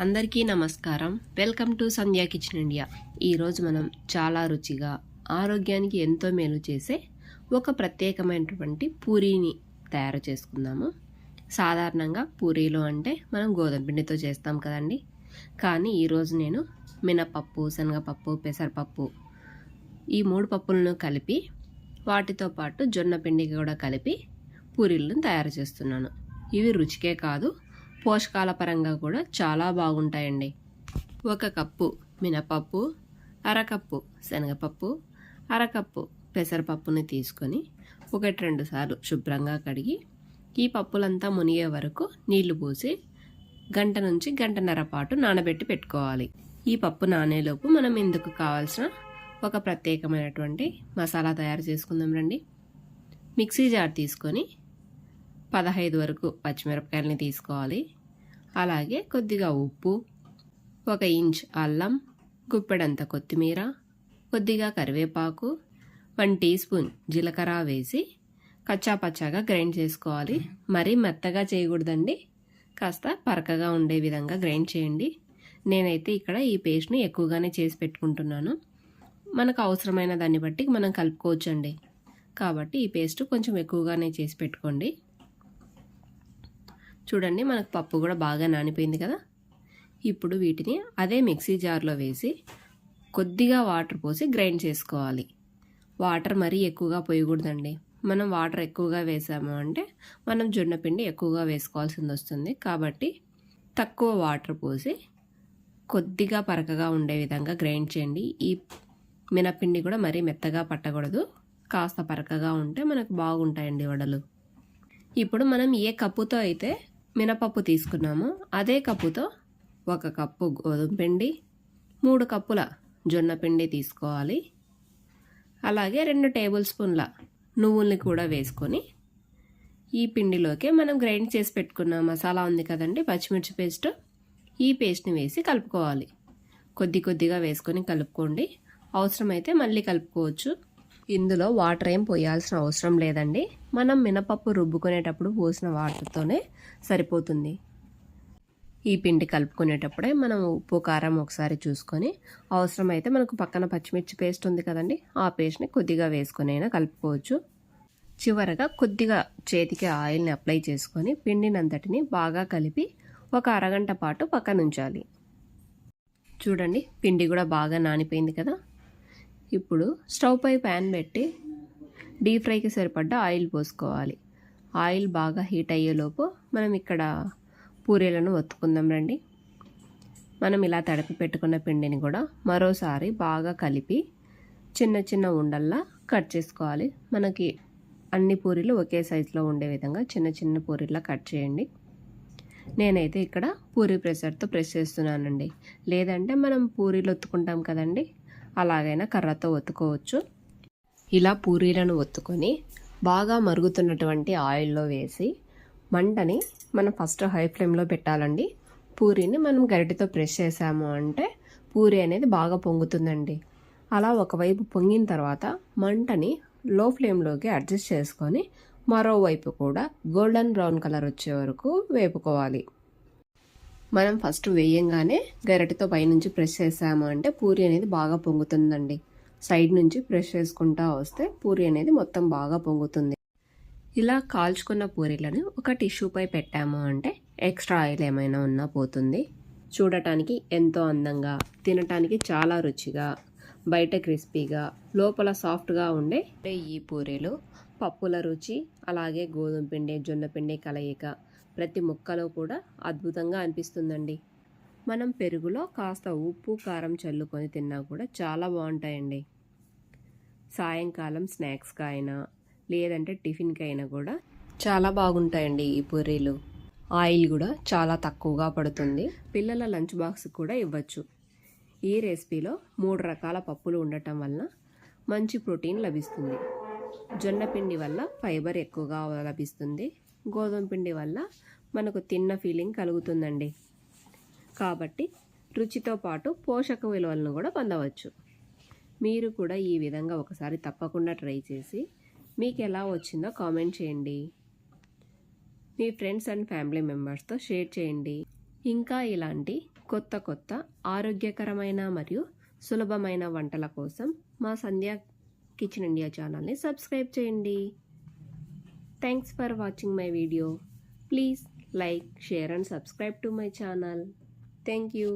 అందరికీ నమస్కారం. Welcome to Sandhya kitchen India. ఈరోజు మనం చాలా రుచిగా ఆరోగ్యానికి ఎంతో మేలు చేసే ఒక ప్రత్యేకమైనటువంటి పూరీని తయారు చేసుకుందాము. సాధారణంగా పూరీలు అంటే మనం గోధుమ పిండితో చేస్తాం కదండి. కానీ ఈరోజు నేను మినపప్పు, శనగపప్పు, పెసరపప్పు ఈ 3 పప్పులను కలిపి వాటితో పాటు జొన్న పిండి కూడా కలిపి పూరీలను తయారు చేస్తున్నాను. ఇవి రుచికే కాదు, పోషకాల పరంగా కూడా చాలా బాగుంటాయండి. 1 కప్పు మినపప్పు, అరకప్పు శనగపప్పు, అరకప్పు పెసరపప్పుని తీసుకొని 1-2 సార్లు శుభ్రంగా కడిగి ఈ పప్పులంతా మునిగే వరకు నీళ్లు పోసి గంట నుంచి గంటన్నర పాటు నానబెట్టి పెట్టుకోవాలి. ఈ పప్పు నానేలోపు మనం ఇందుకు కావాల్సిన ఒక ప్రత్యేకమైనటువంటి మసాలా తయారు చేసుకుందాం రండి. మిక్సీ జార్ తీసుకొని 15 వరకు పచ్చిమిరపకాయలని తీసుకోవాలి. అలాగే కొద్దిగా ఉప్పు, 1 ఇంచ్ అల్లం, గుప్పెడంత కొత్తిమీర, కొద్దిగా కరివేపాకు, 1 టీ స్పూన్ జీలకర్ర వేసి కచ్చాపచ్చాగా గ్రైండ్ చేసుకోవాలి. మరీ మెత్తగా చేయకూడదండి, కాస్త పరకగా ఉండే విధంగా గ్రైండ్ చేయండి. నేనైతే ఇక్కడ ఈ పేస్ట్ని ఎక్కువగానే చేసి పెట్టుకుంటున్నాను. మనకు అవసరమైన దాన్ని బట్టి మనం కలుపుకోవచ్చండి. కాబట్టి ఈ పేస్ట్ కొంచెం ఎక్కువగానే చేసి పెట్టుకోండి. చూడండి, మనకు పప్పు కూడా బాగా నానిపోయింది కదా. ఇప్పుడు వీటిని అదే మిక్సీ జార్లో వేసి కొద్దిగా వాటర్ పోసి గ్రైండ్ చేసుకోవాలి. వాటర్ మరీ ఎక్కువగా పోయకూడదండి. మనం వాటర్ ఎక్కువగా వేసాము అంటే మనం జొన్న పిండి ఎక్కువగా వేసుకోవాల్సింది వస్తుంది. కాబట్టి తక్కువ వాటర్ పోసి కొద్దిగా పరకగా ఉండే విధంగా గ్రైండ్ చేయండి. ఈ మినపిండి కూడా మరీ మెత్తగా పట్టకూడదు, కాస్త పరకగా ఉంటే మనకు బాగుంటాయండి వడలు. ఇప్పుడు మనం ఏ కప్పుతో అయితే మినపప్పు తీసుకున్నామో అదే కప్పుతో 1 కప్పు గోధుమ పిండి, 3 కప్పుల జొన్న పిండి తీసుకోవాలి. అలాగే 2 టేబుల్ స్పూన్ల నువ్వుల్ని కూడా వేసుకొని ఈ పిండిలోకి మనం గ్రైండ్ చేసి పెట్టుకున్న మసాలా ఉంది కదండి, పచ్చిమిర్చి పేస్ట్, ఈ పేస్ట్ని వేసి కలుపుకోవాలి. కొద్దిగా వేసుకొని కలుపుకోండి. అవసరమైతే మళ్ళీ కలుపుకోవచ్చు. ఇందులో వాటర్ ఏం పోయాల్సిన అవసరం లేదండి. మనం మినపప్పు రుబ్బుకునేటప్పుడు పోసిన వాటర్తోనే సరిపోతుంది. ఈ పిండి కలుపుకునేటప్పుడే మనం ఉప్పు కారం ఒకసారి చూసుకొని అవసరమైతే మనకు పక్కన పచ్చిమిర్చి పేస్ట్ ఉంది కదండి, ఆ పేస్ట్ని కొద్దిగా వేసుకొని అయినా కలుపుకోవచ్చు. చివరగా కొద్దిగా చేతికి ఆయిల్ని అప్లై చేసుకొని పిండినంతటిని బాగా కలిపి 1 అరగంట పాటు పక్కన ఉంచాలి. చూడండి, పిండి కూడా బాగా నానిపోయింది కదా. ఇప్పుడు స్టవ్ పై ప్యాన్ పెట్టి డీప్ ఫ్రైకి సరిపడ్డ ఆయిల్ పోసుకోవాలి. ఆయిల్ బాగా హీట్ అయ్యేలోపు మనం ఇక్కడ పూరీలను ఒత్తుకుందాం రండి. మనం ఇలా తడిపి పెట్టుకున్న పిండిని కూడా మరోసారి బాగా కలిపి చిన్న ఉండల్లా కట్ చేసుకోవాలి. మనకి అన్ని పూరీలు ఒకే సైజులో ఉండే విధంగా చిన్న పూరీలా కట్ చేయండి. నేనైతే ఇక్కడ పూరీ ప్రెషర్తో ప్రెస్ చేస్తున్నానండి. లేదంటే మనం పూరీలు ఒత్తుకుంటాం కదండి, అలాగైనా కర్రతో ఒత్తుకోవచ్చు. ఇలా పూరీలను ఒత్తుకొని బాగా మరుగుతున్నటువంటి ఆయిల్లో వేసి మంటని మనం ఫస్ట్ హై ఫ్లేమ్లో పెట్టాలండి. పూరీని మనం గరిటెతో ప్రెస్ చేసాము అంటే పూరీ అనేది బాగా పొంగుతుందండి. అలా ఒకవైపు పొంగిన తర్వాత మంటని లో ఫ్లేమ్లోకి అడ్జస్ట్ చేసుకొని మరోవైపు కూడా గోల్డెన్ బ్రౌన్ కలర్ వచ్చే వరకు వేపుకోవాలి. మనం ఫస్ట్ వేయంగానే గరిటెతో పైనుంచి ప్రెస్ చేసాము అంటే పూరీ అనేది బాగా పొంగుతుందండి. సైడ్ నుంచి ప్రెస్ చేసుకుంటా వస్తే పూరీ అనేది మొత్తం బాగా పొంగుతుంది. ఇలా కాల్చుకున్న పూరీలను ఒక టిష్యూపై పెట్టాము అంటే ఎక్స్ట్రా ఆయిల్ ఏమైనా ఉన్నా పోతుంది. చూడటానికి ఎంతో అందంగా, తినటానికి చాలా రుచిగా, బయట క్రిస్పీగా, లోపల సాఫ్ట్గా ఉండే ఈ పూరీలు పప్పుల రుచి, అలాగే గోధుమ పిండి, జొన్న పిండి కలయిక ప్రతి ముక్కలో కూడా అద్భుతంగా అనిపిస్తుందండి. మనం పెరుగులో కాస్త ఉప్పు కారం చల్లుకొని తిన్నా కూడా చాలా బాగుంటాయండి. సాయంకాలం స్నాక్స్గా అయినా లేదంటే టిఫిన్కి అయినా కూడా చాలా బాగుంటాయండి ఈ పూరీలు. ఆయిల్ కూడా చాలా తక్కువగా పడుతుంది. పిల్లల లంచ్ బాక్స్ కూడా ఇవ్వచ్చు. ఈ రెసిపీలో 3 రకాల పప్పులు ఉండటం వల్ల మంచి ప్రోటీన్ లభిస్తుంది. జొన్న పిండి వల్ల ఫైబర్ ఎక్కువగా లభిస్తుంది. గోధుమ పిండి వల్ల మనకు తిన్న ఫీలింగ్ కలుగుతుందండి. కాబట్టి రుచితో పాటు పోషక విలువలను కూడా పొందవచ్చు. మీరు కూడా ఈ విధంగా ఒకసారి తప్పకుండా ట్రై చేసి మీకు ఎలా వచ్చిందో కామెంట్ చేయండి. మీ ఫ్రెండ్స్ అండ్ ఫ్యామిలీ మెంబర్స్తో షేర్ చేయండి. ఇంకా ఇలాంటి కొత్త కొత్త ఆరోగ్యకరమైన మరియు సులభమైన వంటల కోసం మా సంధ్యా కిచెన్ ఇండియా ఛానల్ని సబ్స్క్రైబ్ చేయండి. Thanks for watching my video. Please like, share and subscribe to my channel. Thank you.